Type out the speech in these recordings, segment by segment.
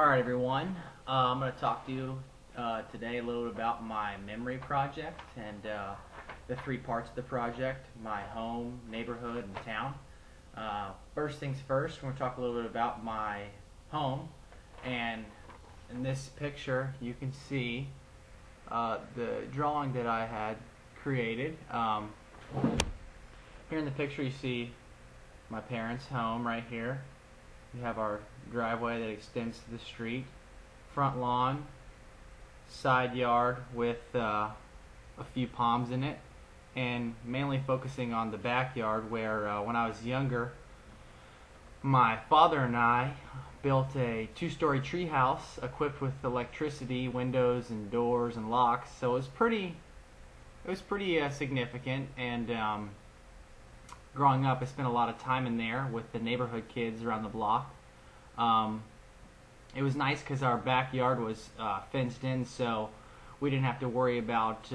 Alright everyone, I'm going to talk to you today a little bit about my memory project and the three parts of the project: my home, neighborhood, and town. First things first, we're going to talk a little bit about my home, and in this picture you can see the drawing that I had created. Here in the picture you see my parents' home right here. We have our driveway that extends to the street, front lawn, side yard with a few palms in it, and mainly focusing on the backyard where when I was younger, my father and I built a two-story tree house equipped with electricity, windows and doors and locks. So it was pretty significant, and growing up I spent a lot of time in there with the neighborhood kids around the block. It was nice because our backyard was fenced in, so we didn't have to worry about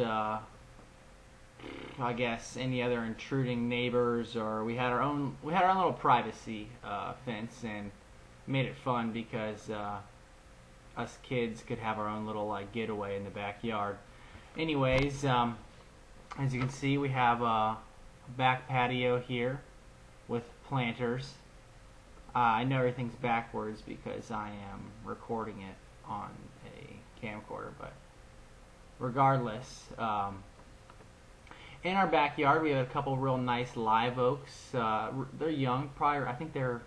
I guess any other intruding neighbors, or we had our own little privacy fence, and made it fun because us kids could have our own little getaway in the backyard. Anyways, as you can see, we have a back patio here with planters. I know everything's backwards because I am recording it on a camcorder, but regardless, in our backyard we have a couple real nice live oaks. They're young, probably, I think they're,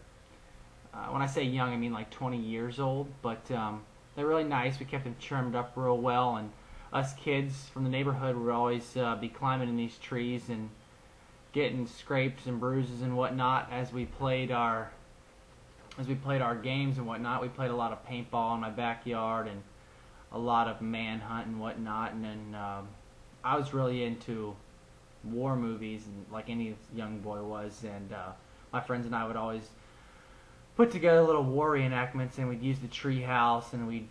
when I say young I mean like 20 years old, but they're really nice. We kept them trimmed up real well, and us kids from the neighborhood would always be climbing in these trees and getting scrapes and bruises and whatnot as we played our games and whatnot. We played a lot of paintball in my backyard and a lot of manhunt and whatnot. And then I was really into war movies, and like any young boy was. And my friends and I would always put together little war reenactments, and we'd use the tree house, and we'd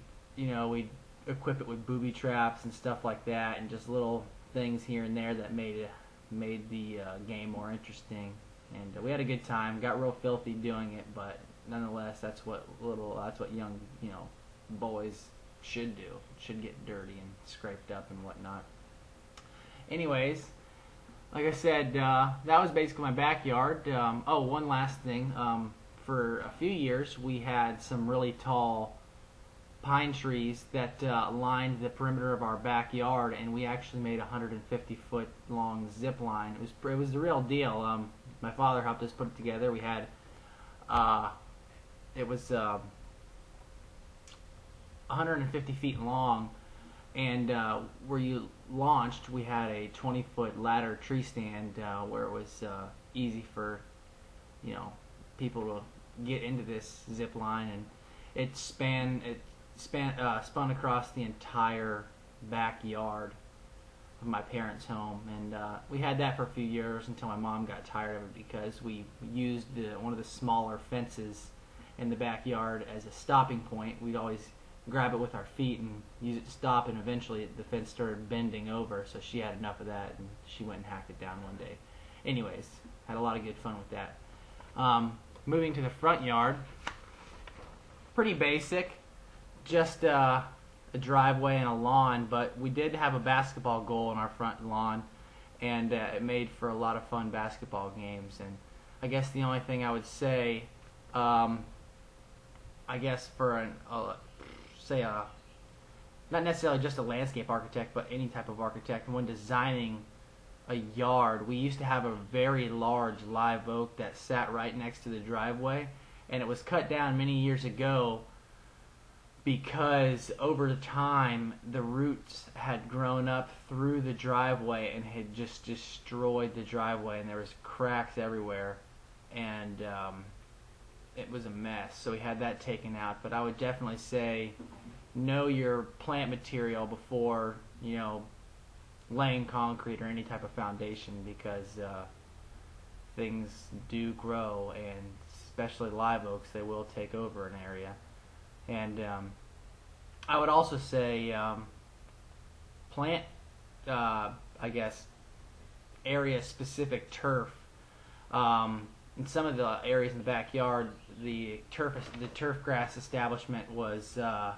equip it with booby traps and stuff like that, and just little things here and there that made the game more interesting. And we had a good time. Got real filthy doing it, but nonetheless, that's what young boys should do. Should get dirty and scraped up and whatnot. Anyways, like I said, that was basically my backyard. Oh, one last thing. For a few years, we had some really tall pine trees that lined the perimeter of our backyard, and we actually made a 150-foot long zip line. It was the real deal. My father helped us put it together. We had it was 150 feet long, and where you launched, we had a 20-foot ladder tree stand where it was easy for people to get into this zip line, and it spun across the entire backyard of my parents' home. And we had that for a few years until my mom got tired of it, because we used one of the smaller fences in the backyard as a stopping point. We'd always grab it with our feet and use it to stop, and eventually the fence started bending over, so she had enough of that and she went and hacked it down one day. Anyways, had a lot of good fun with that. Moving to the front yard, pretty basic, just a driveway and a lawn, but we did have a basketball goal in our front lawn, and it made for a lot of fun basketball games. And I guess the only thing I would say, I guess for not necessarily just a landscape architect, but any type of architect, when designing a yard, we used to have a very large live oak that sat right next to the driveway, and it was cut down many years ago because over time the roots had grown up through the driveway and had just destroyed the driveway, and there was cracks everywhere, and it was a mess. So we had that taken out. But I would definitely say know your plant material before laying concrete or any type of foundation, because things do grow, and especially live oaks, they will take over an area. And I would also say plant, I guess, area-specific turf. In some of the areas in the backyard, the turf grass establishment was a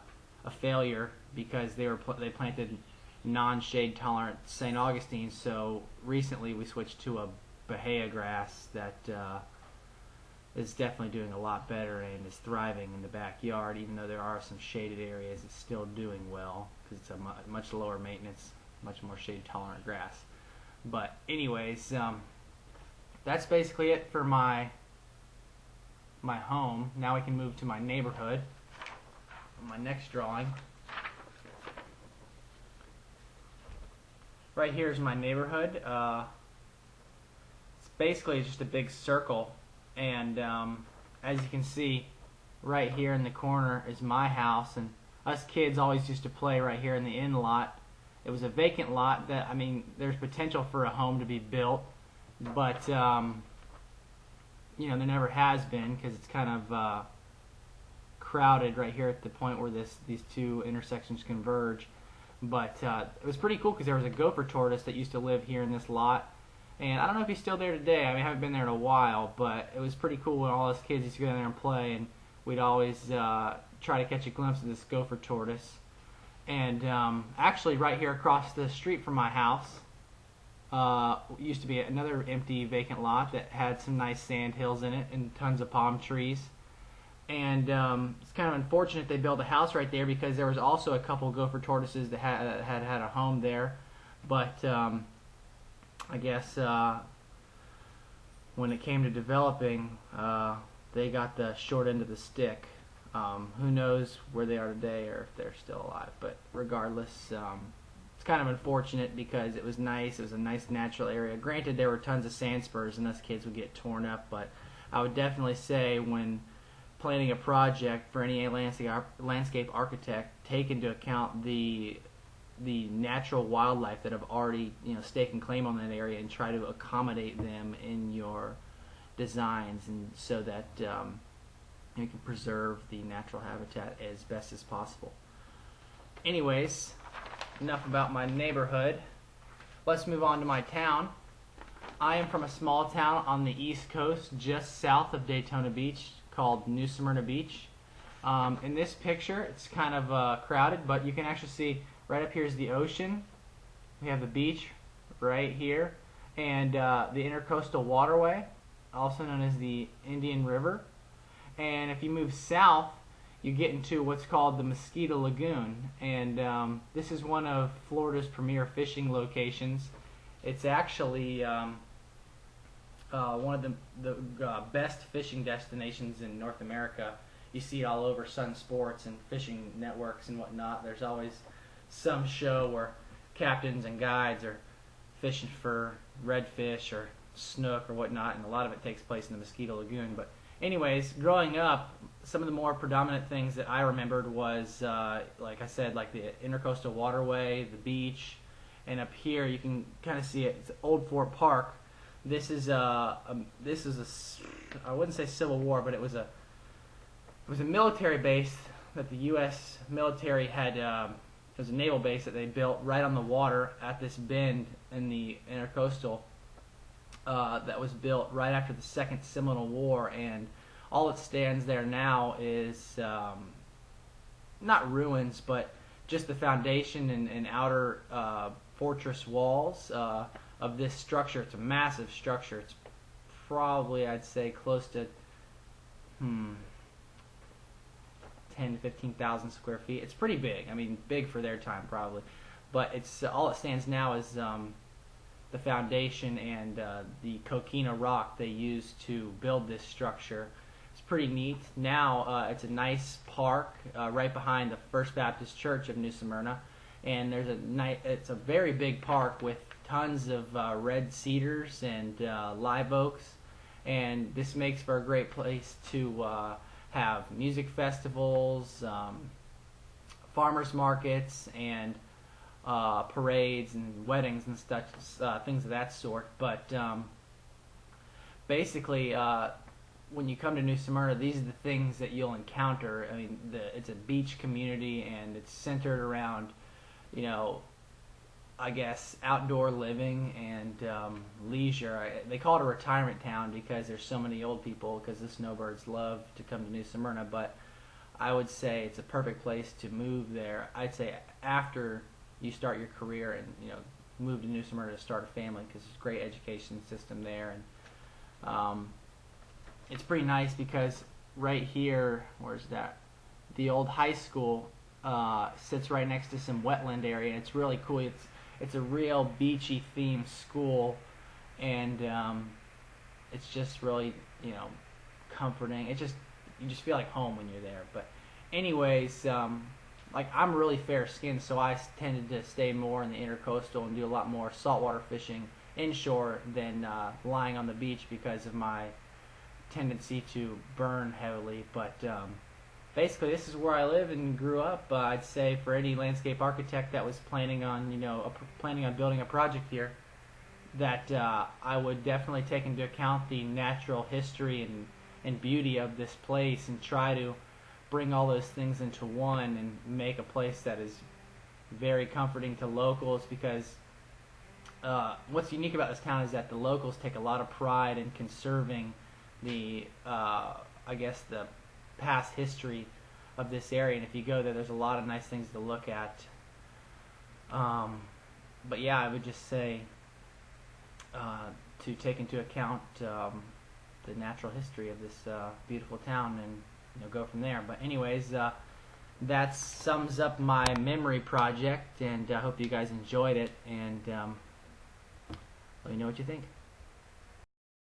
failure because they planted non-shade tolerant St. Augustine. So recently we switched to a Bahia grass that is definitely doing a lot better and is thriving in the backyard. Even though there are some shaded areas, it's still doing well because it's a much lower maintenance, much more shade tolerant grass. But anyways, that's basically it for my home. Now we can move to my neighborhood. My next drawing. Right here is my neighborhood. It's basically just a big circle, and as you can see, right here in the corner is my house, and us kids always used to play right here in the end lot. It was a vacant lot that, I mean, there's potential for a home to be built, but you know, there never has been because it's kind of crowded right here at the point where these two intersections converge. But it was pretty cool because there was a gopher tortoise that used to live here in this lot, and I don't know if he's still there today. I mean, I haven't been there in a while, but it was pretty cool when all us kids used to go there and play, and we'd always try to catch a glimpse of this gopher tortoise. And actually, right here across the street from my house used to be another empty vacant lot that had some nice sand hills in it and tons of palm trees. And it's kind of unfortunate they built a house right there because there was also a couple gopher tortoises that had a home there. But I guess when it came to developing, they got the short end of the stick. Who knows where they are today or if they're still alive. But regardless, it's kind of unfortunate because it was nice. It was a nice natural area. Granted, there were tons of sand spurs and us kids would get torn up. But I would definitely say when planning a project for any landscape architect, take into account the natural wildlife that have already, you know, staken claim on that area and try to accommodate them in your designs, and so that you can preserve the natural habitat as best as possible. Anyways, enough about my neighborhood. Let's move on to my town. I am from a small town on the East Coast, just south of Daytona Beach, called New Smyrna Beach. In this picture, it's kind of crowded, but you can actually see right up here is the ocean. We have the beach right here, and the Intercoastal Waterway, also known as the Indian River. And if you move south, you get into what's called the Mosquito Lagoon, and this is one of Florida's premier fishing locations. It's actually one of the best fishing destinations in North America. You see it all over Sun Sports and fishing networks and whatnot. There's always some show where captains and guides are fishing for redfish or snook or whatnot, and a lot of it takes place in the Mosquito Lagoon. But anyways, growing up, some of the more predominant things that I remembered was, like I said, like the Intercoastal Waterway, the beach, and up here you can kind of see it. It's Old Fort Park. This is I wouldn't say Civil War, but it was a military base that the U.S. military had. It was a naval base that they built right on the water at this bend in the Intercoastal. That was built right after the Second Seminole War, and all that stands there now is not ruins, but just the foundation and outer fortress walls of this structure. It's a massive structure. It's probably, I'd say, close to 10 to 15,000 square feet. It's pretty big. I mean, big for their time probably, but it's all it stands now is the foundation and the coquina rock they used to build this structure. It's pretty neat. Now it's a nice park right behind the First Baptist Church of New Smyrna, and it's a very big park with tons of red cedars and live oaks, and this makes for a great place to have music festivals, farmers markets, and parades and weddings and stuff, things of that sort. But basically, when you come to New Smyrna, these are the things that you'll encounter. I mean, it's a beach community, and it's centered around, you know, I guess, outdoor living and leisure. They call it a retirement town because there's so many old people, because the snowbirds love to come to New Smyrna. But I would say it's a perfect place to move there. I'd say after you start your career and move to New Smyrna to start a family, because there's a great education system there, and it's pretty nice because right here, where's that? The old high school sits right next to some wetland area. It's really cool. It's a real beachy themed school, and it's just really comforting. You just feel like home when you're there. But anyways, like I'm really fair skinned, so I tended to stay more in the intercoastal and do a lot more saltwater fishing inshore than lying on the beach because of my tendency to burn heavily. But basically, this is where I live and grew up. I'd say for any landscape architect that was planning on building a project here, that I would definitely take into account the natural history and beauty of this place and try to bring all those things into one and make a place that is very comforting to locals, because what's unique about this town is that the locals take a lot of pride in conserving the the past history of this area, and if you go there, there's a lot of nice things to look at. But yeah, I would just say to take into account the natural history of this beautiful town, and go from there. But anyways, that sums up my memory project, and I hope you guys enjoyed it, and let me know what you think.